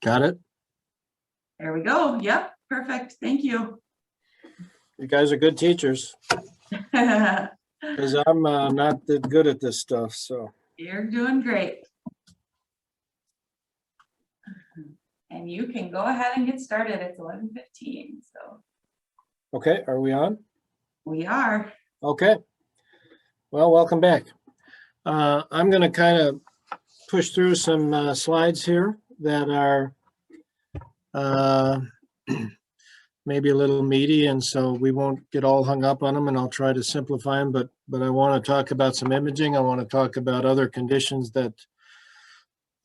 Got it? There we go. Yep, perfect. Thank you. You guys are good teachers, because I'm not that good at this stuff, so. You're doing great. And you can go ahead and get started. It's 11:15, so Okay, are we on? we are. Okay. Well, welcome back. I'm going to kind of push through some slides here that are maybe a little meaty, and so we won't get all hung up on them, and I'll try to simplify them, but I want to talk about some imaging. I want to talk about other conditions that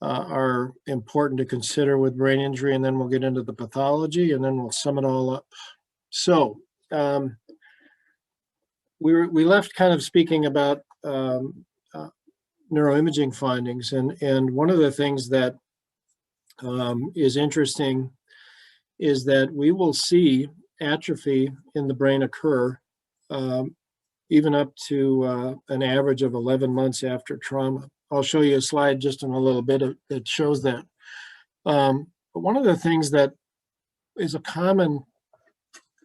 are important to consider with brain injury, and then we'll get into the pathology, and then we'll sum it all up. So we left kind of speaking about neuroimaging findings, and one of the things that is interesting is that we will see atrophy in the brain occur even up to an average of 11 months after trauma. I'll show you a slide just in a little bit that shows that. But one of the things that is a common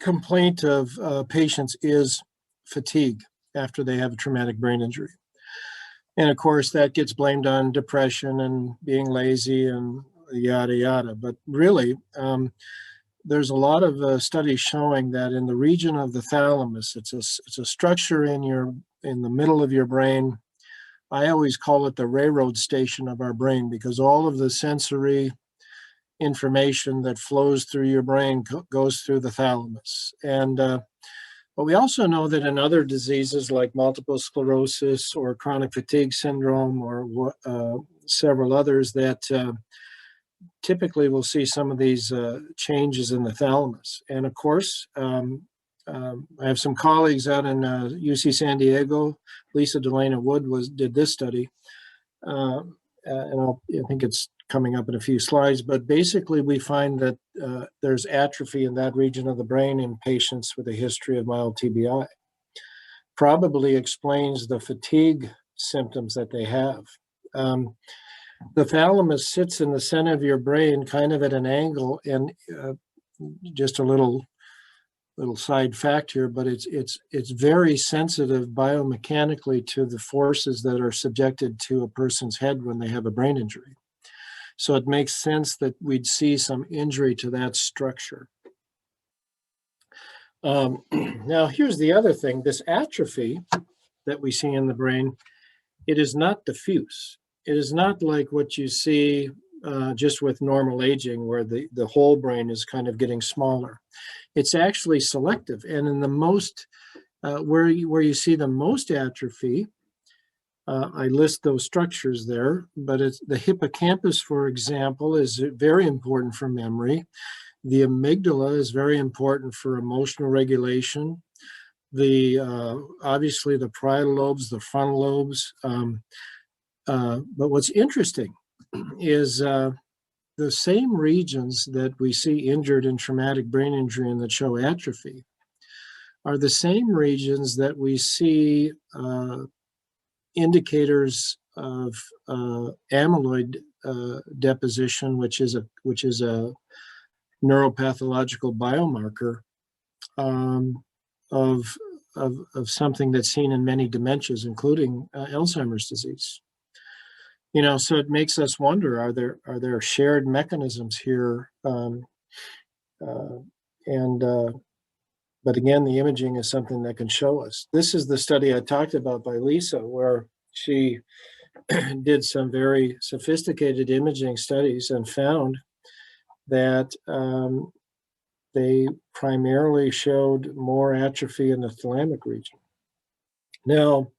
complaint of patients is fatigue after they have a traumatic brain injury. And of course, that gets blamed on depression and being lazy and yada, yada. But really, there's a lot of studies showing that in the region of the thalamus, it's a structure in the middle of your brain. I always call it the railroad station of our brain, because all of the sensory information that flows through your brain goes through the thalamus. And but we also know that in other diseases like multiple sclerosis or chronic fatigue syndrome or several others, that typically we'll see some of these changes in the thalamus. And of course, I have some colleagues out in UC San Diego. Lisa Delana Wood did this study, and I think it's coming up in a few slides, but basically we find that there's atrophy in that region of the brain in patients with a history of mild TBI. Probably explains the fatigue symptoms that they have. The thalamus sits in the center of your brain, kind of at an angle, and just a little side fact here, but it's very sensitive biomechanically to the forces that are subjected to a person's head when they have a brain injury. So it makes sense that we'd see some injury to that structure. Now, here's the other thing. This atrophy that we see in the brain, it is not diffuse. It is not like what you see just with normal aging, where the whole brain is kind of getting smaller. It's actually selective. And in the most, where you see the most atrophy, I list those structures there, but it's the hippocampus, for example, is very important for memory. The amygdala is very important for emotional regulation. Obviously the parietal lobes, the frontal lobes. But what's interesting is the same regions that we see injured in traumatic brain injury and that show atrophy are the same regions that we see indicators of amyloid deposition, which is a neuropathological biomarker of something that's seen in many dementias, including Alzheimer's disease. You know, so it makes us wonder: are there shared mechanisms here? But again, the imaging is something that can show us. This is the study I talked about by Lisa, where she did some very sophisticated imaging studies and found that they primarily showed more atrophy in the thalamic region. Now,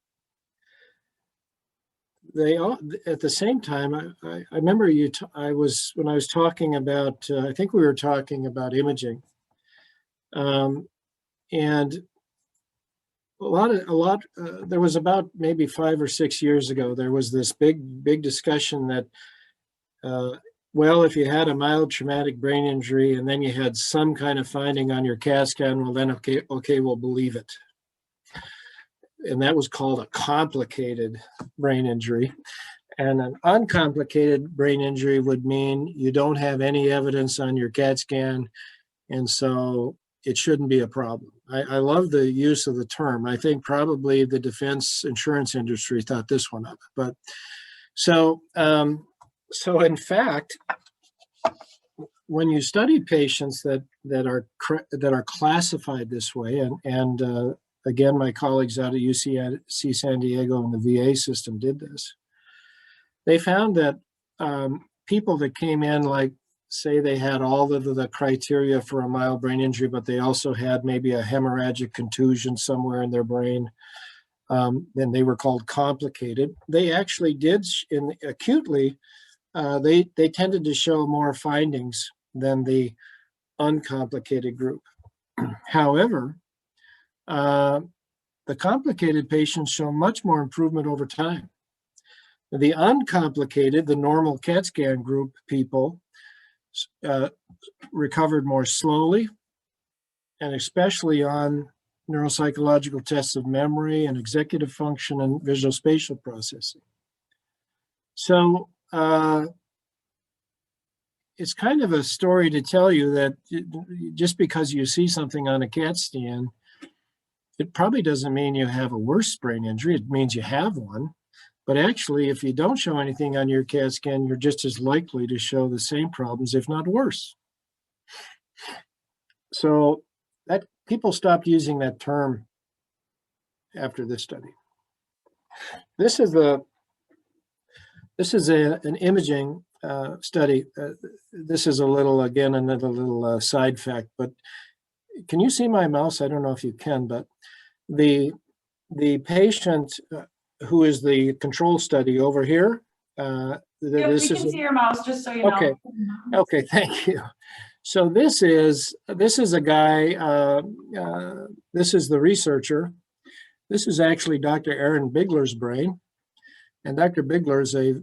they all, at the same time, I remember when I was talking about, I think we were talking about imaging. And there was about maybe 5 or 6 years ago, there was this big discussion that, well, if you had a mild traumatic brain injury and then you had some kind of finding on your CAT scan, well, then, okay, we'll believe it. And that was called a complicated brain injury. And an uncomplicated brain injury would mean you don't have any evidence on your CAT scan, and so it shouldn't be a problem. I love the use of the term. I think probably the defense insurance industry thought this one up. But so in fact, when you study patients that are classified this way, and again, my colleagues out at UC San Diego and the VA system did this, they found that people that came in, like, say they had all of the criteria for a mild brain injury, but they also had maybe a hemorrhagic contusion somewhere in their brain, then they were called complicated. They actually did, acutely, they tended to show more findings than the uncomplicated group. However, the complicated patients show much more improvement over time. The uncomplicated, the normal CAT scan group people, recovered more slowly, and especially on neuropsychological tests of memory and executive function and visual spatial processing. So it's kind of a story to tell you that just because you see something on a CAT scan, it probably doesn't mean you have a worse brain injury. It means you have one. But actually, if you don't show anything on your CAT scan, you're just as likely to show the same problems, if not worse. So that people stopped using that term after this study. This is an imaging study. This is another little side fact. But can you see my mouse? I don't know if you can, but the patient who is the control study over here. Yep, we can see your mouse, just so you know. Okay, thank you. So this is a guy, this is the researcher. This is actually Dr. Aaron Bigler's brain. And Dr. Bigler is a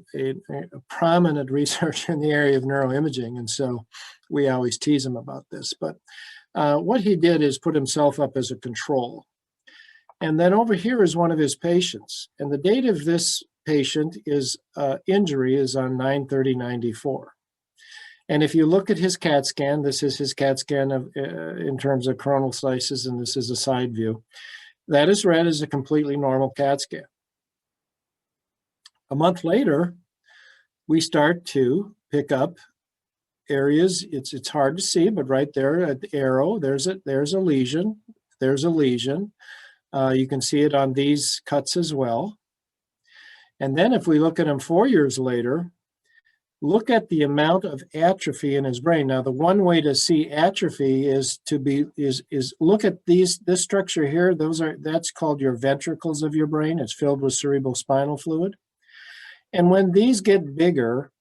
prominent researcher in the area of neuroimaging. And so we always tease him about this. But what he did is put himself up as a control. And then over here is one of his patients. And the date of this patient is injury is on 9/30/94. And if you look at his CAT scan, this is his CAT scan of, in terms of coronal slices, and this is a side view. That is read as a completely normal CAT scan. A month later, we start to pick up areas. It's hard to see, but right there at the arrow, there's a lesion. There's a lesion. You can see it on these cuts as well. And then if we look at him 4 years later, look at the amount of atrophy in his brain. Now, the one way to see atrophy is look at this structure here. That's called your ventricles of your brain. It's filled with cerebral spinal fluid. And when these get bigger,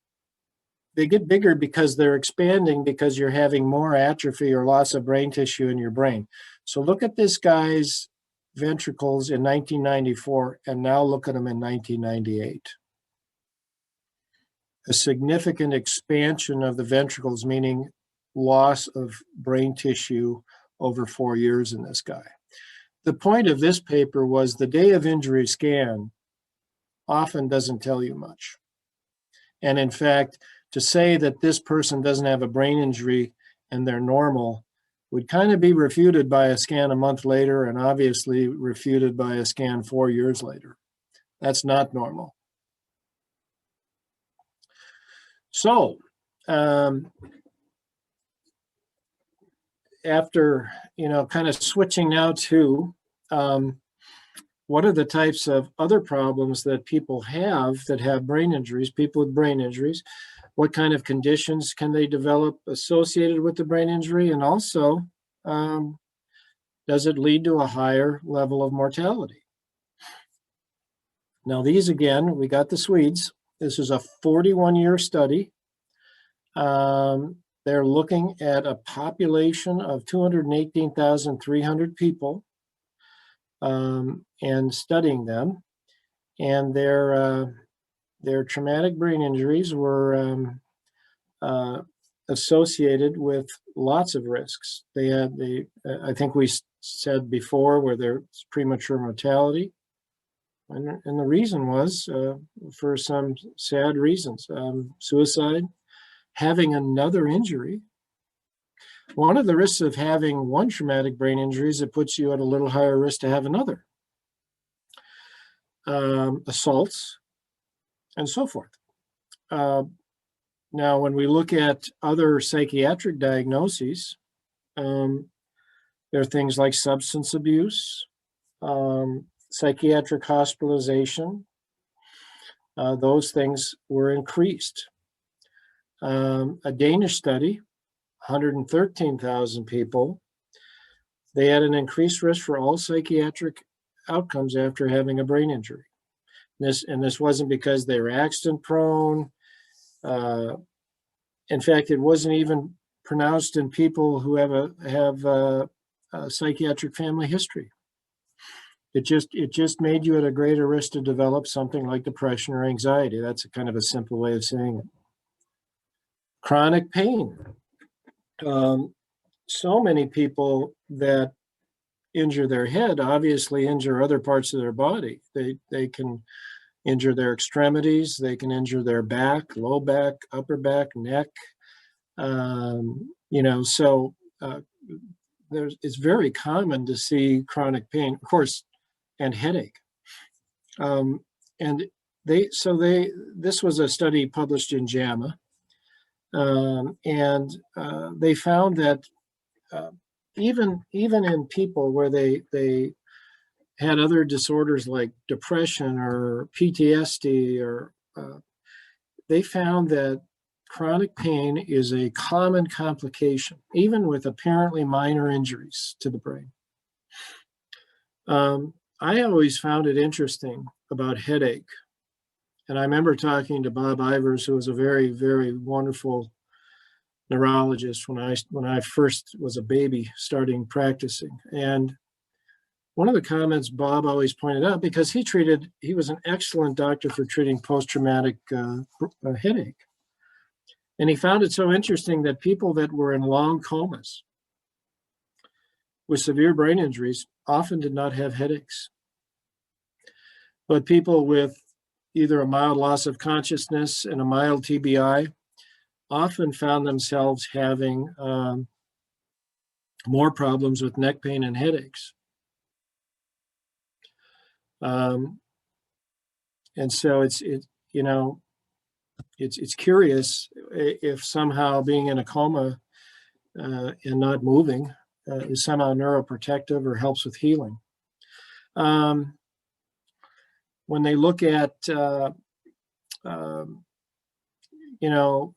they get bigger because they're expanding, because you're having more atrophy or loss of brain tissue in your brain. So look at this guy's ventricles in 1994, and now look at them in 1998. A significant expansion of the ventricles, meaning loss of brain tissue over 4 years in this guy. The point of this paper was the day of injury scan often doesn't tell you much. And in fact, to say that this person doesn't have a brain injury and they're normal would kind of be refuted by a scan a month later, and obviously refuted by a scan 4 years later. That's not normal. So after, kind of switching now to what are the types of other problems that people have that have brain injuries, people with brain injuries, what kind of conditions can they develop associated with the brain injury? And also, does it lead to a higher level of mortality? Now, these again, we got the Swedes. This is a 41-year study. They're looking at a population of 218,300 people and studying them. And their traumatic brain injuries were associated with lots of risks. I think we said before, where there's premature mortality, And the reason was for some sad reasons. Suicide, having another injury. One of the risks of having one traumatic brain injury is it puts you at a little higher risk to have another. Assaults, and so forth. Now, when we look at other psychiatric diagnoses, there are things like substance abuse, psychiatric hospitalization. Those things were increased. A Danish study, 113,000 people, they had an increased risk for all psychiatric outcomes after having a brain injury. This wasn't because they were accident prone. In fact, it wasn't even pronounced in people who have a psychiatric family history. It just made you at a greater risk to develop something like depression or anxiety. That's a kind of a simple way of saying it. Chronic pain. So many people that injure their head obviously injure other parts of their body. They can injure their extremities, they can injure their back, low back, upper back, neck. It's very common to see chronic pain, of course, and headache. This was a study published in JAMA, and they found that even in people where they had other disorders like depression or PTSD, or they found that chronic pain is a common complication, even with apparently minor injuries to the brain. I always found it interesting about headache. And I remember talking to Bob Ivers, who was a very, very wonderful neurologist when I first was a baby starting practicing. And one of the comments Bob always pointed out, because he was an excellent doctor for treating post-traumatic headache. And he found it so interesting that people that were in long comas with severe brain injuries often did not have headaches. But people with either a mild loss of consciousness and a mild TBI often found themselves having more problems with neck pain and headaches. And so it's curious if somehow being in a coma and not moving is somehow neuroprotective or helps with healing. When they look at,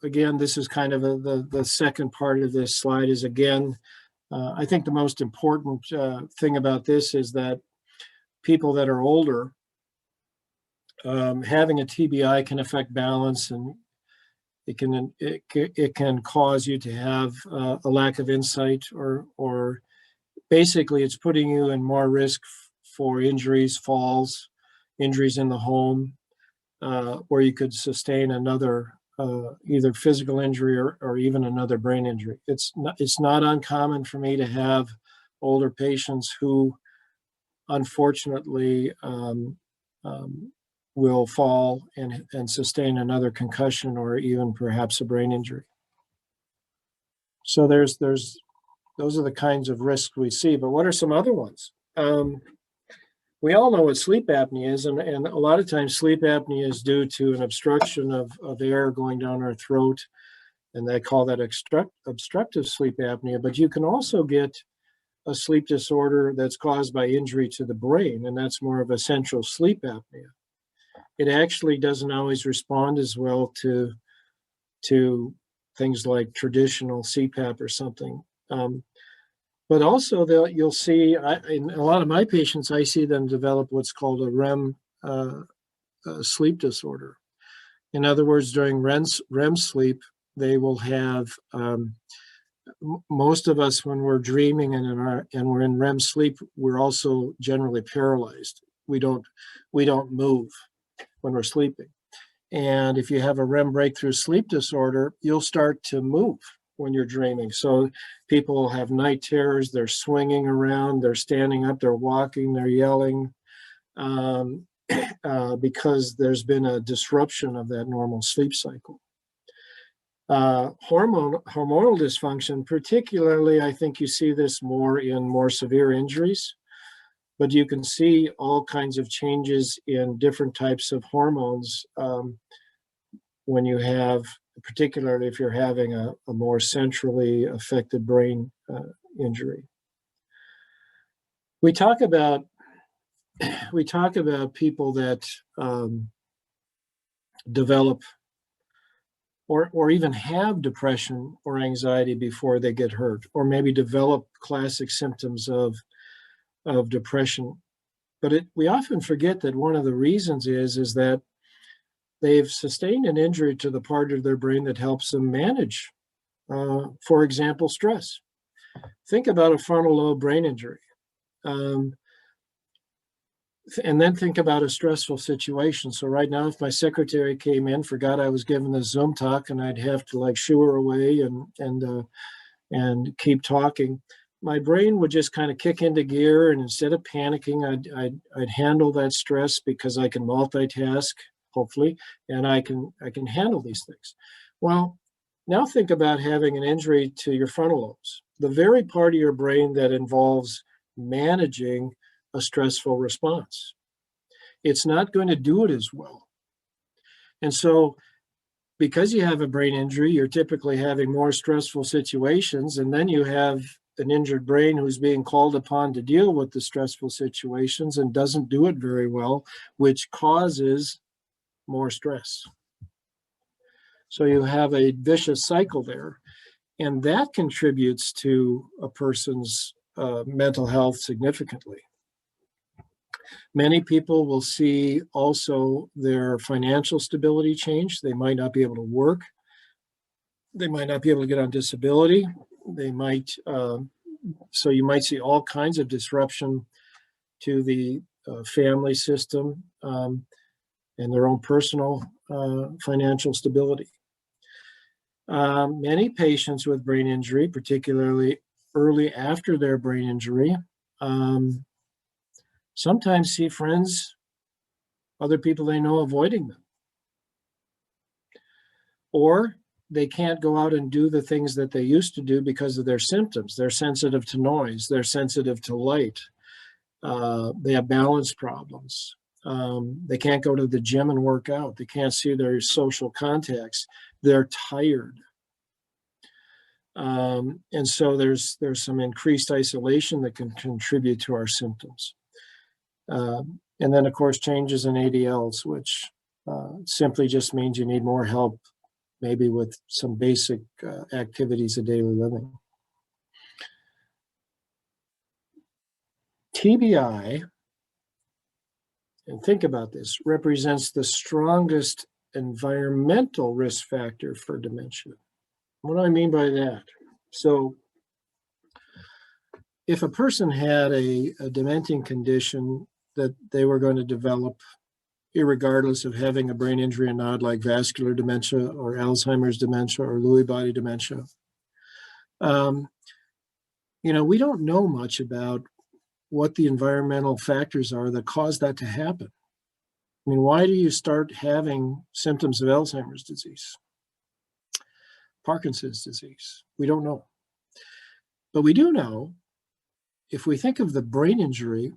again, this is kind of the second part of this slide is, again, I think the most important thing about this is that people that are older, having a TBI can affect balance, and it can cause you to have a lack of insight, or basically it's putting you in more risk for injuries, falls, injuries in the home, or you could sustain another either physical injury or even another brain injury. It's not uncommon for me to have older patients who unfortunately will fall and sustain another concussion or even perhaps a brain injury. So those are the kinds of risks we see. But what are some other ones? We all know what sleep apnea is, and a lot of times sleep apnea is due to an obstruction of air going down our throat, and they call that obstructive sleep apnea. But you can also get a sleep disorder that's caused by injury to the brain, and that's more of a central sleep apnea. It actually doesn't always respond as well to things like traditional CPAP or something. But also, you'll see, in a lot of my patients, I see them develop what's called a REM sleep disorder. In other words, during REM sleep, they will have, most of us, when we're dreaming and we're in REM sleep, we're also generally paralyzed. We don't move when we're sleeping. And if you have a REM breakthrough sleep disorder, you'll start to move when you're dreaming. So people will have night terrors, they're swinging around, they're standing up, they're walking, they're yelling. because there's been a disruption of that normal sleep cycle. Hormonal dysfunction, particularly, I think you see this more in more severe injuries, but you can see all kinds of changes in different types of hormones when you have, particularly if you're having a more centrally affected brain injury. We talk about people that develop or even have depression or anxiety before they get hurt, or maybe develop classic symptoms of depression. But we often forget that one of the reasons is that they've sustained an injury to the part of their brain that helps them manage, for example, stress. Think about a frontal lobe brain injury. And then think about a stressful situation. So right now, if my secretary came in, forgot I was giving this Zoom talk, and I'd have to like shoo her away and keep talking, my brain would just kind of kick into gear. And instead of panicking, I'd handle that stress because I can multitask, hopefully, and I can handle these things. Well, now think about having an injury to your frontal lobes, the very part of your brain that involves managing a stressful response. It's not going to do it as well. And so because you have a brain injury, you're typically having more stressful situations, and then you have an injured brain who's being called upon to deal with the stressful situations and doesn't do it very well, which causes more stress. So you have a vicious cycle there, and that contributes to a person's mental health significantly. Many people will see also their financial stability change. They might not be able to work. They might not be able to get on disability. They might, so you might see all kinds of disruption to the family system and their own personal financial stability. Many patients with brain injury, particularly early after their brain injury, sometimes see friends, other people they know, avoiding them. Or they can't go out and do the things that they used to do because of their symptoms. They're sensitive to noise. They're sensitive to light. They have balance problems. They can't go to the gym and work out. They can't see their social contacts. They're tired. And so there's some increased isolation that can contribute to our symptoms. And then, of course, changes in ADLs, which simply just means you need more help, maybe with some basic activities of daily living. TBI, and think about this, represents the strongest environmental risk factor for dementia. What do I mean by that? So if a person had a dementing condition that they were going to develop, irregardless of having a brain injury or not, like vascular dementia or Alzheimer's dementia or Lewy body dementia, we don't know much about what the environmental factors are that cause that to happen. I mean, why do you start having symptoms of Alzheimer's disease, Parkinson's disease? We don't know. But we do know, if we think of the brain injury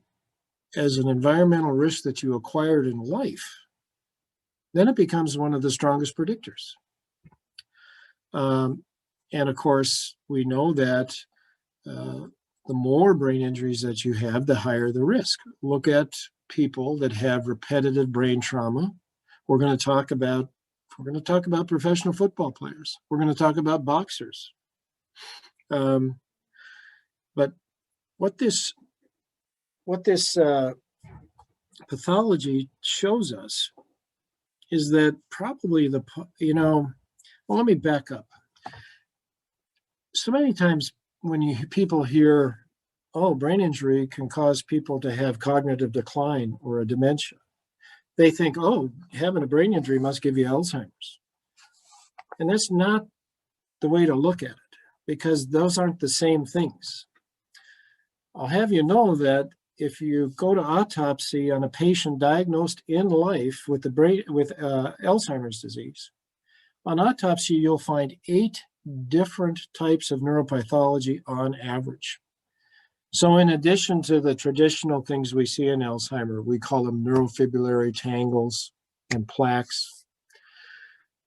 as an environmental risk that you acquired in life, then it becomes one of the strongest predictors. And of course, we know that the more brain injuries that you have, the higher the risk. Look at people that have repetitive brain trauma. We're going to talk about professional football players. We're going to talk about boxers. But what this pathology shows us is that probably let me back up. So many times when people hear, oh, brain injury can cause people to have cognitive decline or a dementia, they think, oh, having a brain injury must give you Alzheimer's. And that's not the way to look at it, because those aren't the same things. I'll have you know that if you go to autopsy on a patient diagnosed in life with Alzheimer's disease, on autopsy, you'll find 8 different types of neuropathology on average. So in addition to the traditional things we see in Alzheimer, we call them neurofibrillary tangles and plaques.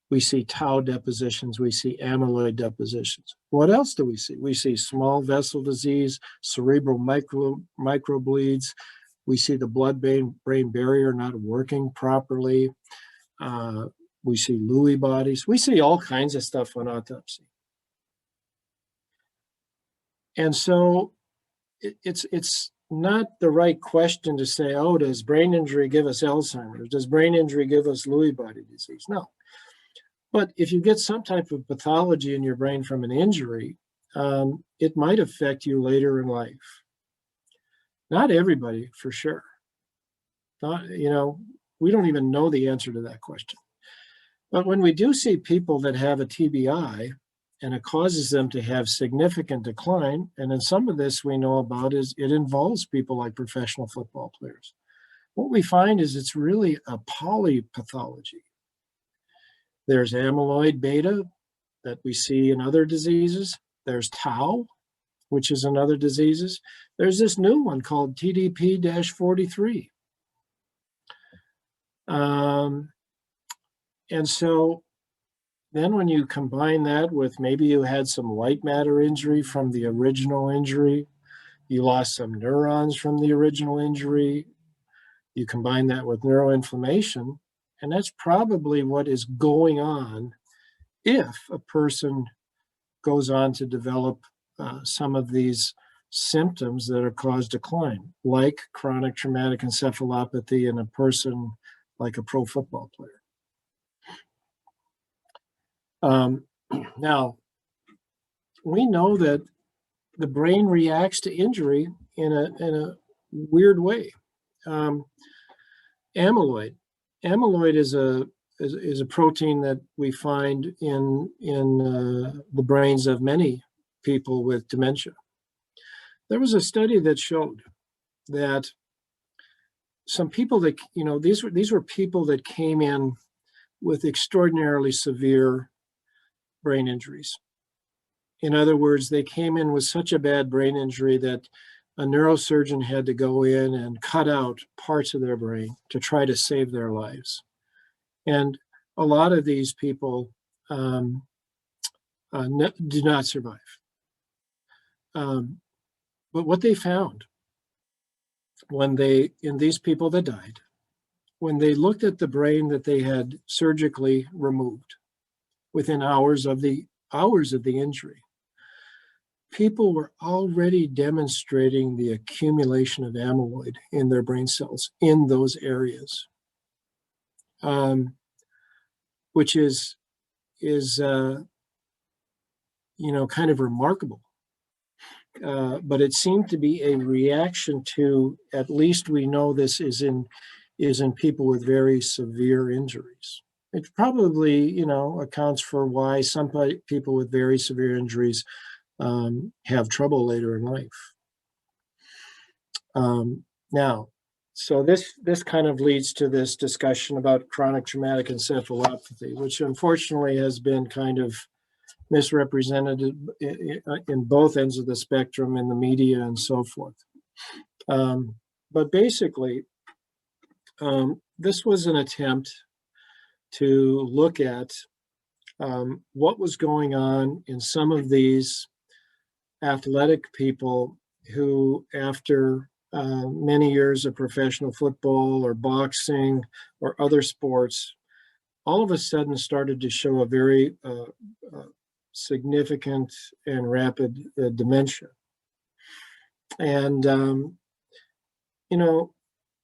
We see tau depositions, we see amyloid depositions. What else do we see? We see small vessel disease, cerebral microbleeds. We see the blood-brain barrier not working properly. We see Lewy bodies. We see all kinds of stuff on autopsy. And so it's not the right question to say, oh, does brain injury give us Alzheimer's? Does brain injury give us Lewy body disease? No. But if you get some type of pathology in your brain from an injury, it might affect you later in life. Not everybody, for sure. We don't even know the answer to that question. But when we do see people that have a TBI and it causes them to have significant decline, and in some of this we know about is it involves people like professional football players. What we find is it's really a polypathology. There's amyloid beta that we see in other diseases. There's tau, which is in other diseases. There's this new one called TDP-43. And so then when you combine that with maybe you had some white matter injury from the original injury, you lost some neurons from the original injury, you combine that with neuroinflammation, and that's probably what is going on if a person goes on to develop some of these symptoms that are cause decline, like chronic traumatic encephalopathy in a person like a pro football player. Now, we know that the brain reacts to injury in a weird way. Amyloid is a protein that we find in the brains of many people with dementia. There was a study that showed that some people that, these were people that came in with extraordinarily severe brain injuries. In other words, they came in with such a bad brain injury that a neurosurgeon had to go in and cut out parts of their brain to try to save their lives. And a lot of these people do not survive. But what they found in these people that died, when they looked at the brain that they had surgically removed within hours of the injury, people were already demonstrating the accumulation of amyloid in their brain cells in those areas, which is kind of remarkable. But it seemed to be a reaction to, at least we know this is in people with very severe injuries. It probably, accounts for why some people with very severe injuries have trouble later in life. Now, so this kind of leads to this discussion about chronic traumatic encephalopathy, which unfortunately has been kind of misrepresented in both ends of the spectrum in the media and so forth. But basically, this was an attempt to look at what was going on in some of these athletic people who, after many years of professional football or boxing or other sports, all of a sudden started to show a very significant and rapid dementia. And,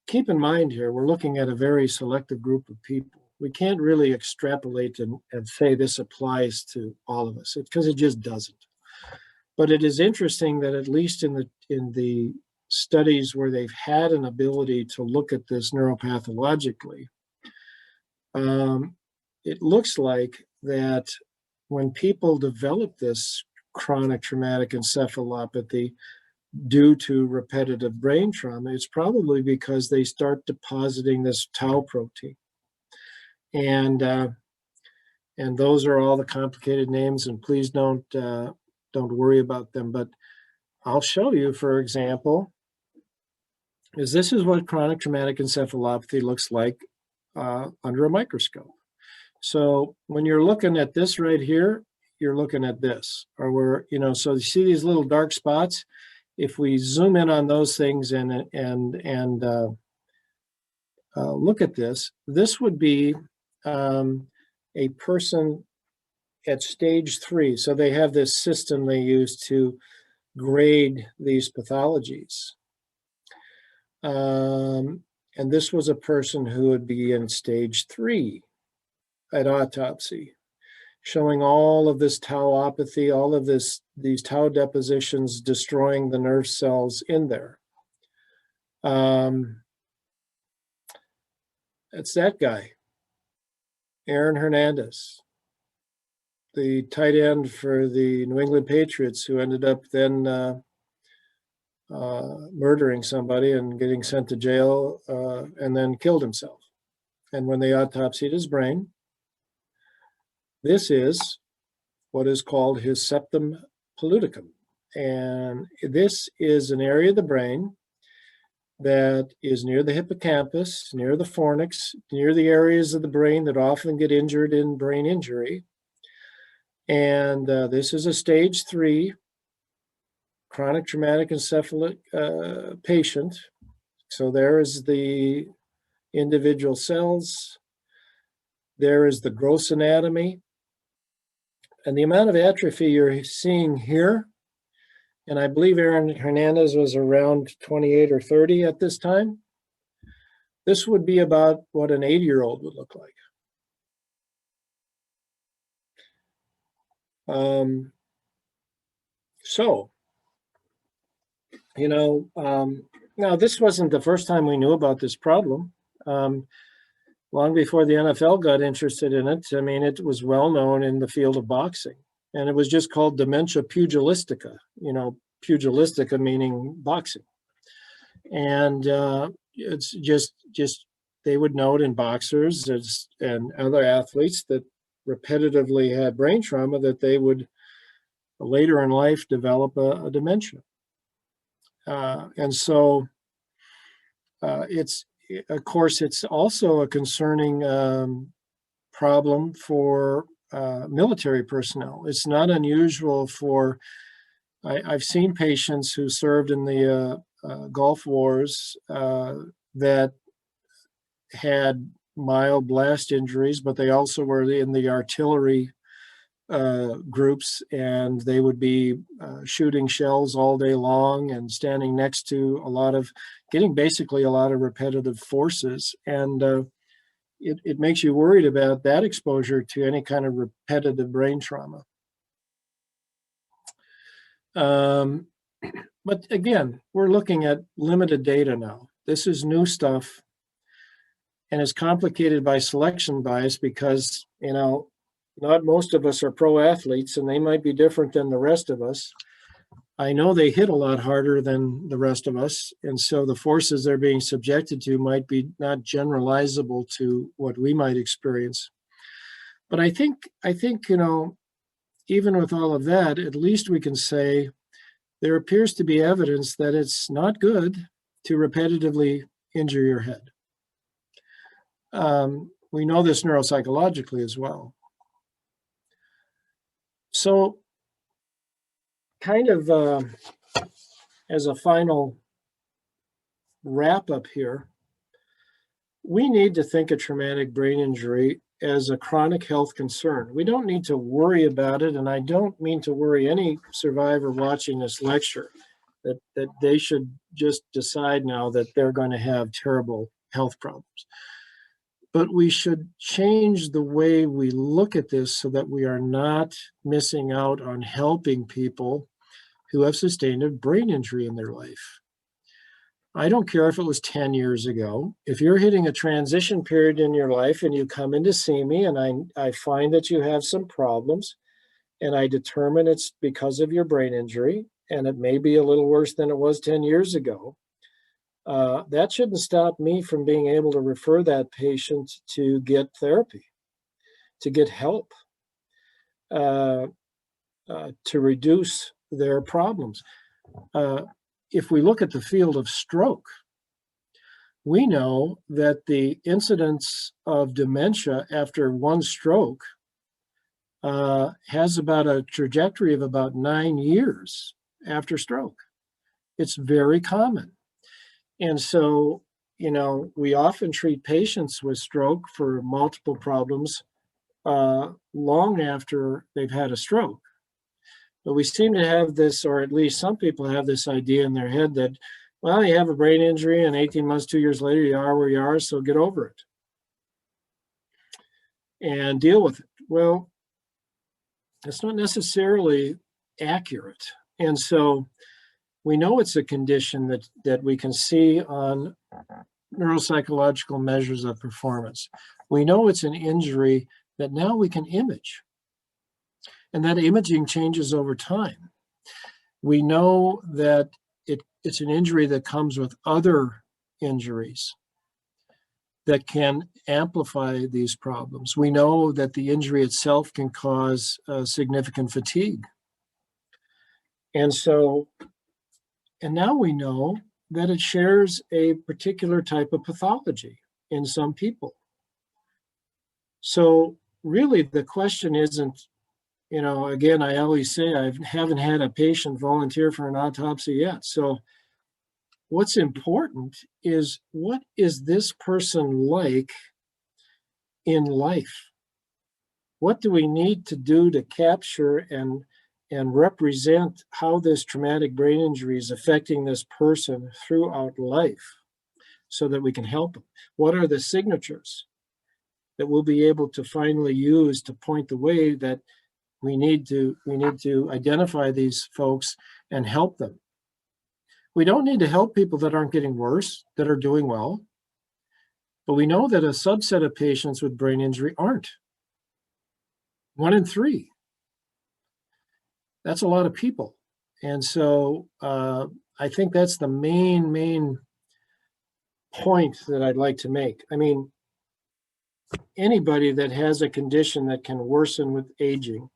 keep in mind here, we're looking at a very selective group of people. We can't really extrapolate and say this applies to all of us, because it just doesn't. But it is interesting that at least in the studies where they've had an ability to look at this neuropathologically, it looks like that when people develop this chronic traumatic encephalopathy, due to repetitive brain trauma, it's probably because they start depositing this tau protein. And those are all the complicated names, and please don't worry about them. But I'll show you, for example, this is what chronic traumatic encephalopathy looks like under a microscope. So when you're looking at this right here, you're looking at this, or so you see these little dark spots. If we zoom in on those things and look at this, this would be a person at stage 3. So they have this system they use to grade these pathologies. And this was a person who would be in stage 3 at autopsy, showing all of this tauopathy, all of these tau depositions destroying the nerve cells in there. It's that guy, Aaron Hernandez, the tight end for the New England Patriots, who ended up then murdering somebody and getting sent to jail, and then killed himself. And when they autopsied his brain, this is what is called his septum palluticum. And this is an area of the brain that is near the hippocampus, near the fornix, near the areas of the brain that often get injured in brain injury. And this is a stage 3 chronic traumatic encephalic patient. So there is the individual cells. There is the gross anatomy. And the amount of atrophy you're seeing here, and I believe Aaron Hernandez was around 28 or 30 at this time, this would be about what an 80-year-old would look like. Now this wasn't the first time we knew about this problem. Long before the NFL got interested in it, I mean, it was well known in the field of boxing, and it was just called dementia pugilistica, pugilistica meaning boxing. And it's just they would note in boxers and other athletes that repetitively had brain trauma that they would later in life develop a dementia. And so it's, of course, it's also a concerning problem for military personnel. It's not unusual for, I've seen patients who served in the Gulf Wars that had mild blast injuries, but they also were in the artillery groups, and they would be shooting shells all day long and standing next to getting basically a lot of repetitive forces. And it makes you worried about that exposure to any kind of repetitive brain trauma. But again, we're looking at limited data now. This is new stuff, and it's complicated by selection bias because, not most of us are pro athletes, and they might be different than the rest of us. I know they hit a lot harder than the rest of us, and so the forces they're being subjected to might be not generalizable to what we might experience. But I think even with all of that, at least we can say there appears to be evidence that it's not good to repetitively injure your head. We know this neuropsychologically as well. So kind of as a final wrap up here, we need to think of traumatic brain injury as a chronic health concern. We don't need to worry about it, and I don't mean to worry any survivor watching this lecture that they should just decide now that they're going to have terrible health problems. But we should change the way we look at this so that we are not missing out on helping people who have sustained a brain injury in their life. I don't care if it was 10 years ago. If you're hitting a transition period in your life and you come in to see me and I find that you have some problems and I determine it's because of your brain injury and it may be a little worse than it was 10 years ago, that shouldn't stop me from being able to refer that patient to get therapy, to get help, to reduce their problems. If we look at the field of stroke, we know that the incidence of dementia after one stroke has about a trajectory of about 9 years after stroke. It's very common. And so, we often treat patients with stroke for multiple problems long after they've had a stroke. But we seem to have this, or at least some people have this idea in their head that, well, you have a brain injury and 18 months, 2 years later, you are where you are, so get over it and deal with it. Well, that's not necessarily accurate. And so we know it's a condition that we can see on neuropsychological measures of performance. We know it's an injury that now we can image, and that imaging changes over time. We know that it's an injury that comes with other injuries that can amplify these problems. We know that the injury itself can cause significant fatigue. And now we know that it shares a particular type of pathology in some people. So really the question isn't, again, I always say I haven't had a patient volunteer for an autopsy yet. So what's important is, what is this person like in life? What do we need to do to capture and represent how this traumatic brain injury is affecting this person throughout life so that we can help them? What are the signatures that we'll be able to finally use to point the way that we need to identify these folks and help them? We don't need to help people that aren't getting worse, that are doing well. But we know that a subset of patients with brain injury aren't. 1 in 3. That's a lot of people. And so I think that's the main point that I'd like to make. I mean, anybody that has a condition that can worsen with aging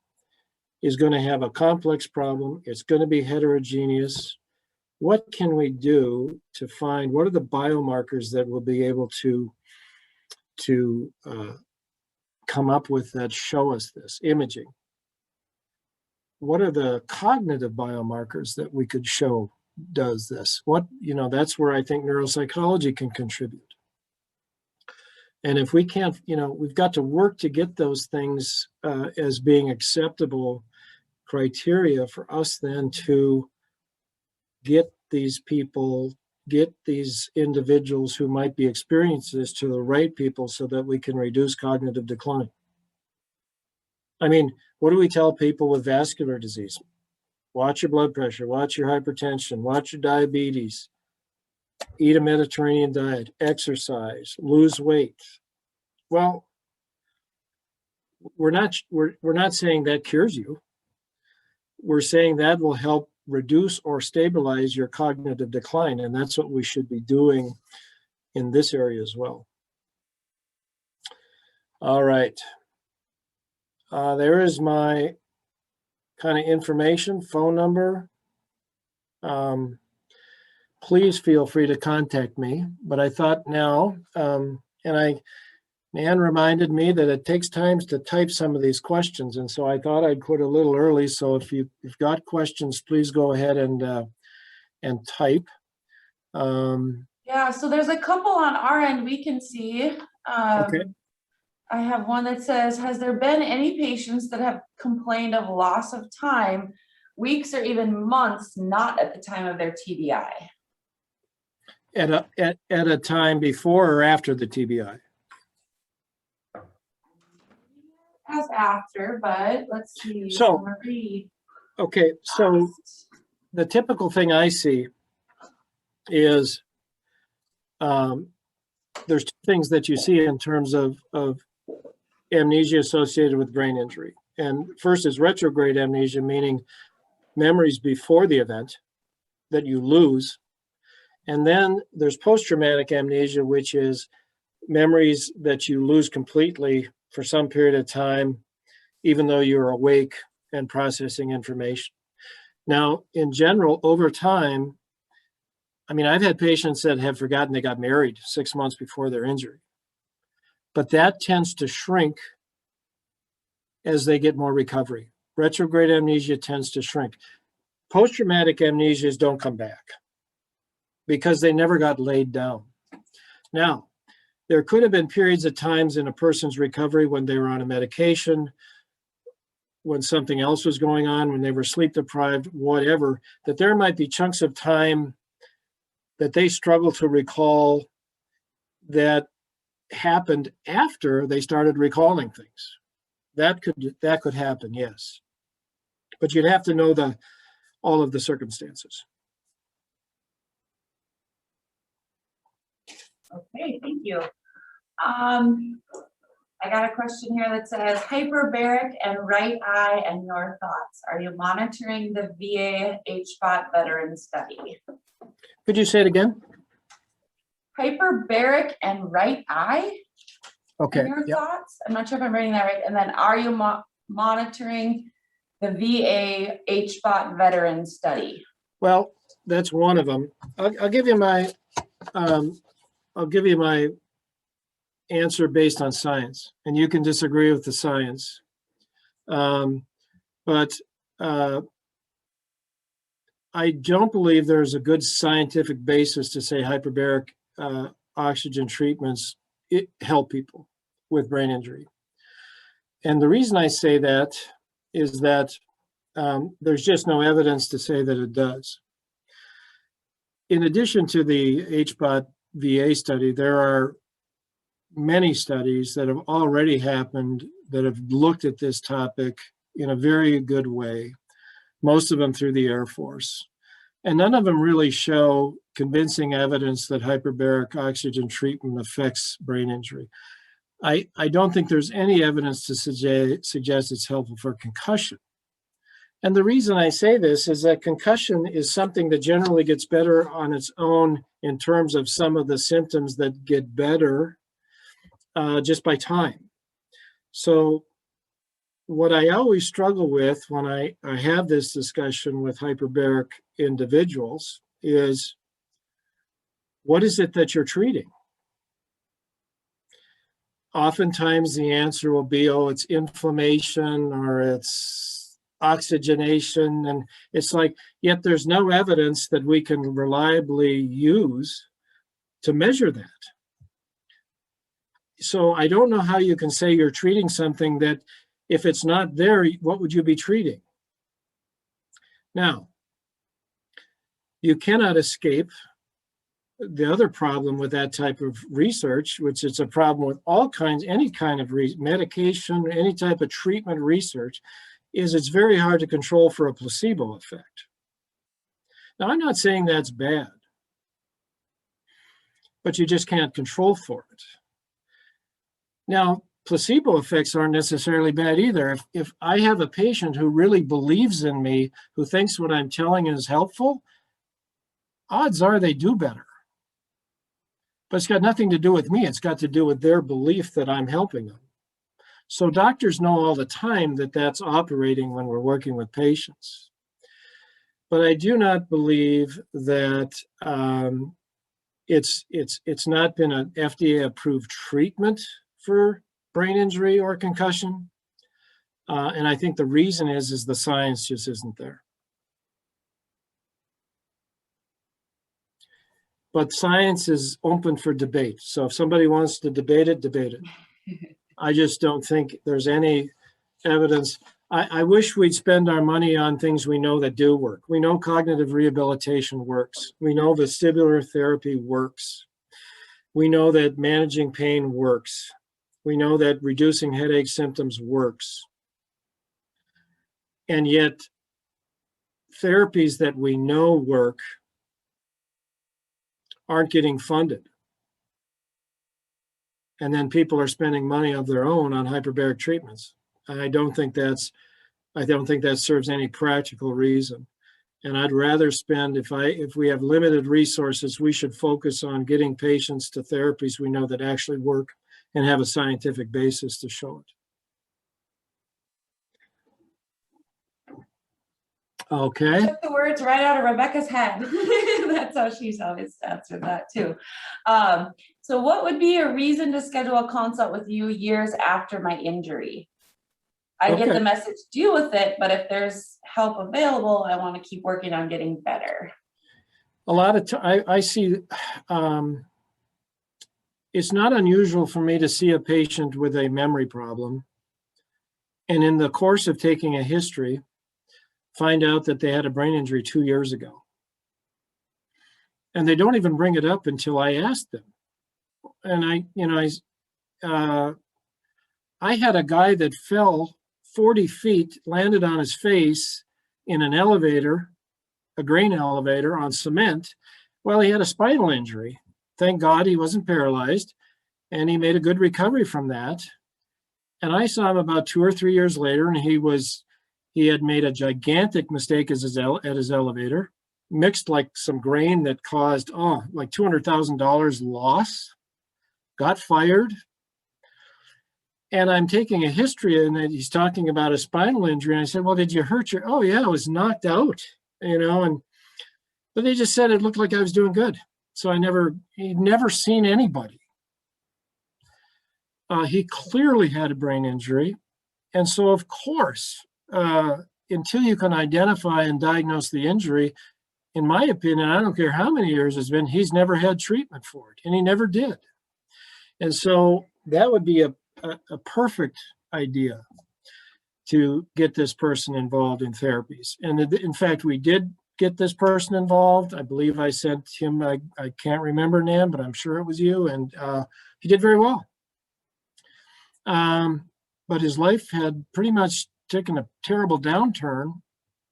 is going to have a complex problem. It's going to be heterogeneous. What can we do to find, what are the biomarkers that we'll be able to come up with that show us this imaging? What are the cognitive biomarkers that we could show does this? That's where I think neuropsychology can contribute. And if we can't, we've got to work to get those things as being acceptable criteria for us then to get these people, get these individuals who might be experiencing this to the right people so that we can reduce cognitive decline. I mean, what do we tell people with vascular disease? Watch your blood pressure, watch your hypertension, watch your diabetes, eat a Mediterranean diet, exercise, lose weight. Well, we're not saying that cures you. We're saying that will help reduce or stabilize your cognitive decline, and that's what we should be doing in this area as well. All right. There is my kind of information, phone number. Please feel free to contact me. But I thought now, Nan reminded me that it takes time to type some of these questions, and so I thought I'd quit a little early. So if you've got questions, please go ahead and type. Yeah, so there's a couple on our end we can see. Okay. I have one that says, has there been any patients that have complained of loss of time, weeks or even months, not at the time of their TBI? At a time before or after the TBI? As after, but let's see. So, okay, so the typical thing I see is there's two things that you see in terms of amnesia associated with brain injury. And first is retrograde amnesia, meaning memories before the event that you lose. And then there's post-traumatic amnesia, which is memories that you lose completely for some period of time, even though you're awake and processing information. Now, in general, over time, I mean, I've had patients that have forgotten they got married 6 months before their injury, but that tends to shrink as they get more recovery. Retrograde amnesia tends to shrink. Post-traumatic amnesias don't come back because they never got laid down. Now, there could have been periods of times in a person's recovery when they were on a medication, when something else was going on, when they were sleep deprived, whatever, that there might be chunks of time that they struggle to recall that happened after they started recalling things. That could happen, yes. But you'd have to know all of the circumstances. Okay, thank you. I got a question here that says hyperbaric and right eye and your thoughts. Are you monitoring the VA HBOT veteran study? Could you say it again? Hyperbaric and right eye? Okay. And your Yep. thoughts? I'm not sure if I'm reading that right. And then are you monitoring the VA HBOT veteran study? Well, that's one of them. I'll give you my answer based on science, and you can disagree with the science. But I don't believe there's a good scientific basis to say hyperbaric oxygen treatments help people with brain injury. And the reason I say that is that there's just no evidence to say that it does. In addition to the HBOT VA study, there are many studies that have already happened that have looked at this topic in a very good way, most of them through the Air Force. And none of them really show convincing evidence that hyperbaric oxygen treatment affects brain injury. I don't think there's any evidence to suggest it's helpful for concussion. And the reason I say this is that concussion is something that generally gets better on its own in terms of some of the symptoms that get better just by time. So what I always struggle with when I have this discussion with hyperbaric individuals is, what is it that you're treating? Oftentimes the answer will be, oh, it's inflammation or it's oxygenation. And it's like, yet there's no evidence that we can reliably use to measure that. So I don't know how you can say you're treating something that, if it's not there, what would you be treating? Now, you cannot escape the other problem with that type of research, which is a problem with any kind of medication, any type of treatment research, is it's very hard to control for a placebo effect. Now, I'm not saying that's bad, but you just can't control for it. Now, placebo effects aren't necessarily bad either. If I have a patient who really believes in me, who thinks what I'm telling is helpful, odds are they do better. But it's got nothing to do with me. It's got to do with their belief that I'm helping them. So doctors know all the time that that's operating when we're working with patients. But I do not believe that it's not been an FDA-approved treatment for brain injury or concussion. And I think the reason is the science just isn't there. But science is open for debate. So if somebody wants to debate it, debate it. I just don't think there's any evidence. I wish we'd spend our money on things we know that do work. We know cognitive rehabilitation works. We know vestibular therapy works. We know that managing pain works. We know that reducing headache symptoms works. And yet, therapies that we know work aren't getting funded. And then people are spending money of their own on hyperbaric treatments. And I don't think that's I don't think that serves any practical reason. And I'd rather spend, if we have limited resources, we should focus on getting patients to therapies we know that actually work and have a scientific basis to show it. Okay. Took the words right out of Rebecca's head. That's how she's always answered that too. So what would be a reason to schedule a consult with you years after my injury? I get the message, deal with it, but if there's help available, I want to keep working on getting better. A lot of I see, it's not unusual for me to see a patient with a memory problem, and in the course of taking a history, find out that they had a brain injury 2 years ago. And they don't even bring it up until I ask them. And I had a guy that fell 40 feet, landed on his face in an elevator, a grain elevator on cement. Well, he had a spinal injury. Thank God he wasn't paralyzed, and he made a good recovery from that. And I saw him about 2 or 3 years later, and he had made a gigantic mistake at his elevator, mixed like some grain that caused like $200,000 loss, got fired. And I'm taking a history, and he's talking about a spinal injury. And I said, well, did you hurt your, oh yeah, I was knocked out, but they just said it looked like I was doing good. So he'd never seen anybody. He clearly had a brain injury. And so of course, until you can identify and diagnose the injury, in my opinion, I don't care how many years it's been, he's never had treatment for it, and he never did. And so that would be a perfect idea to get this person involved in therapies. And in fact, we did get this person involved. I believe I sent him, I can't remember, Nan, but I'm sure it was you, and he did very well. But his life had pretty much taken a terrible downturn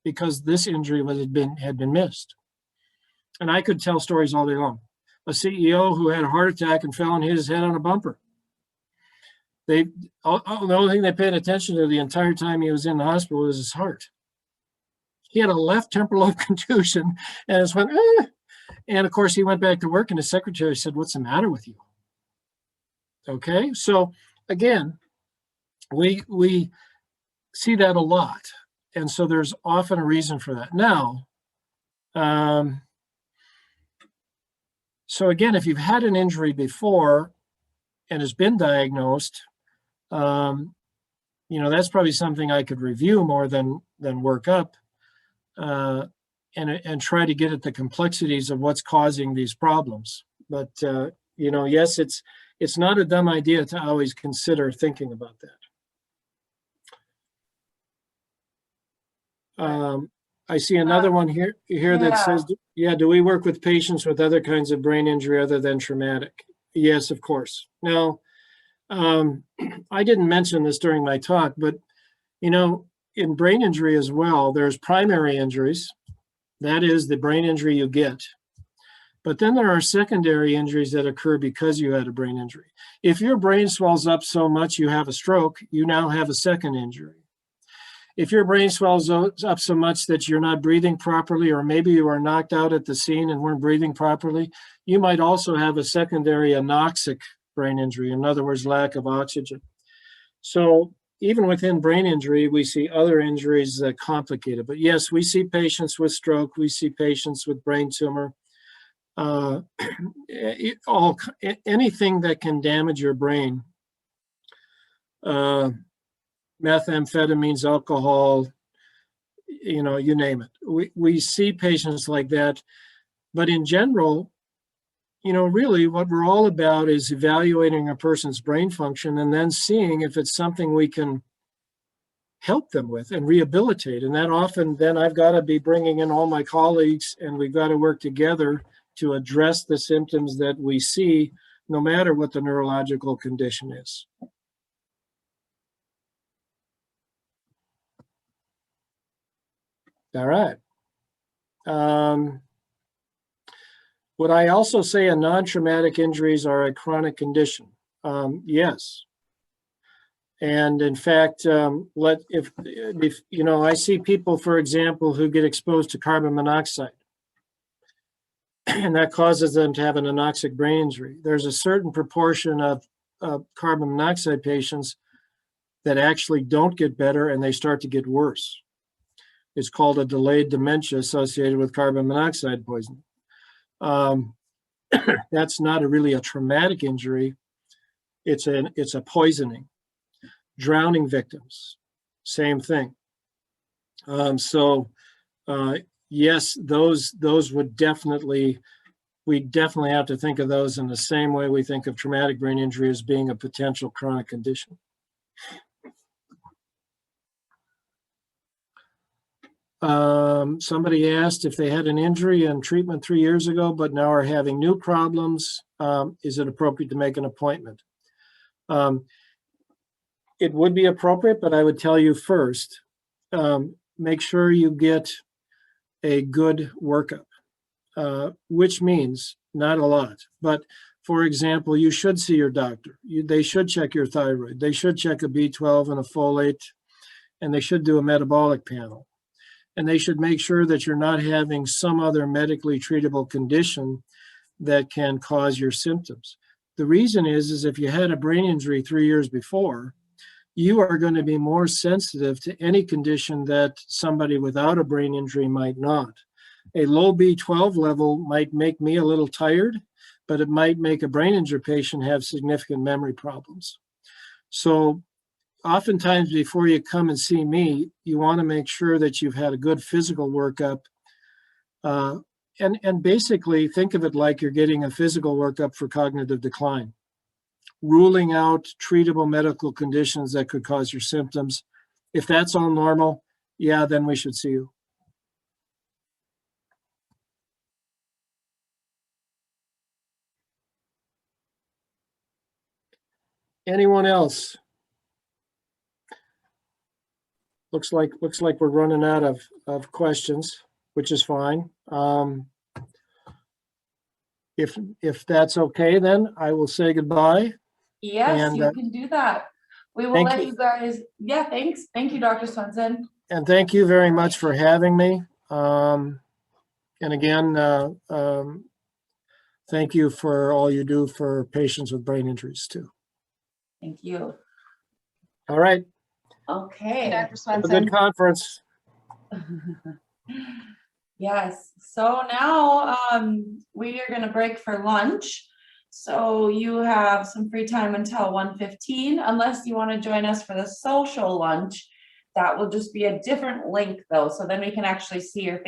because this injury had been missed. And I could tell stories all day long. A CEO who had a heart attack and fell and hit his head on a bumper. The only thing they paid attention to the entire time he was in the hospital was his heart. He had a left temporal lobe contusion, and it went, and of course he went back to work, and his secretary said, "What's the matter with you?" Okay, so again, we see that a lot, and so there's often a reason for that. Now, so again, if you've had an injury before and has been diagnosed, that's probably something I could review more than work up, and try to get at the complexities of what's causing these problems. But yes, it's not a dumb idea to always consider thinking about that. I see another one here that says, do we work with patients with other kinds of brain injury other than traumatic? Yes, of course. Now, I didn't mention this during my talk, but in brain injury as well, there's primary injuries. That is the brain injury you get. But then there are secondary injuries that occur because you had a brain injury. If your brain swells up so much you have a stroke, you now have a second injury. If your brain swells up so much that you're not breathing properly, or maybe you are knocked out at the scene and weren't breathing properly, you might also have a secondary anoxic brain injury, in other words, lack of oxygen. So even within brain injury, we see other injuries that complicate it. But yes, we see patients with stroke, we see patients with brain tumor, anything that can damage your brain, methamphetamines, alcohol, you name it. We see patients like that. But in general, really what we're all about is evaluating a person's brain function and then seeing if it's something we can help them with and rehabilitate. And that often, then I've got to be bringing in all my colleagues, and we've got to work together to address the symptoms that we see, no matter what the neurological condition is. All right. Would I also say a non-traumatic injuries are a chronic condition? Yes. And in fact, if you know, I see people, for example, who get exposed to carbon monoxide, and that causes them to have an anoxic brain injury. There's a certain proportion of carbon monoxide patients that actually don't get better and they start to get worse. It's called a delayed dementia associated with carbon monoxide poisoning. That's not really a traumatic injury. It's a poisoning. Drowning victims, same thing. Yes, those would definitely, we definitely have to think of those in the same way we think of traumatic brain injury as being a potential chronic condition. Somebody asked if they had an injury and treatment 3 years ago, but now are having new problems. Is it appropriate to make an appointment? It would be appropriate, but I would tell you first, make sure you get a good workup, which means not a lot. But for example, you should see your doctor. They should check your thyroid. They should check a B12 and a folate, and they should do a metabolic panel. And they should make sure that you're not having some other medically treatable condition that can cause your symptoms. The reason is if you had a brain injury 3 years before, you are going to be more sensitive to any condition that somebody without a brain injury might not. A low B12 level might make me a little tired, but it might make a brain injury patient have significant memory problems. So oftentimes before you come and see me, you want to make sure that you've had a good physical workup. And basically think of it like you're getting a physical workup for cognitive decline, ruling out treatable medical conditions that could cause your symptoms. If that's all normal, yeah, then we should see you. Anyone else? Looks like we're running out of questions, which is fine. If that's okay, then I will say goodbye. Yes, And, you can do that. We will thank let you. you guys, yeah, thanks. Thank you, Dr. Swenson. And thank you very much for having me. And again, thank you for all you do for patients with brain injuries too. Thank you. All right. Okay. Dr. Have a Swenson. good conference. Yes, so now we are gonna break for lunch. So you have some free time until 1:15, unless you want to join us for the social lunch. That will just be a different link though, so then we can actually see your face.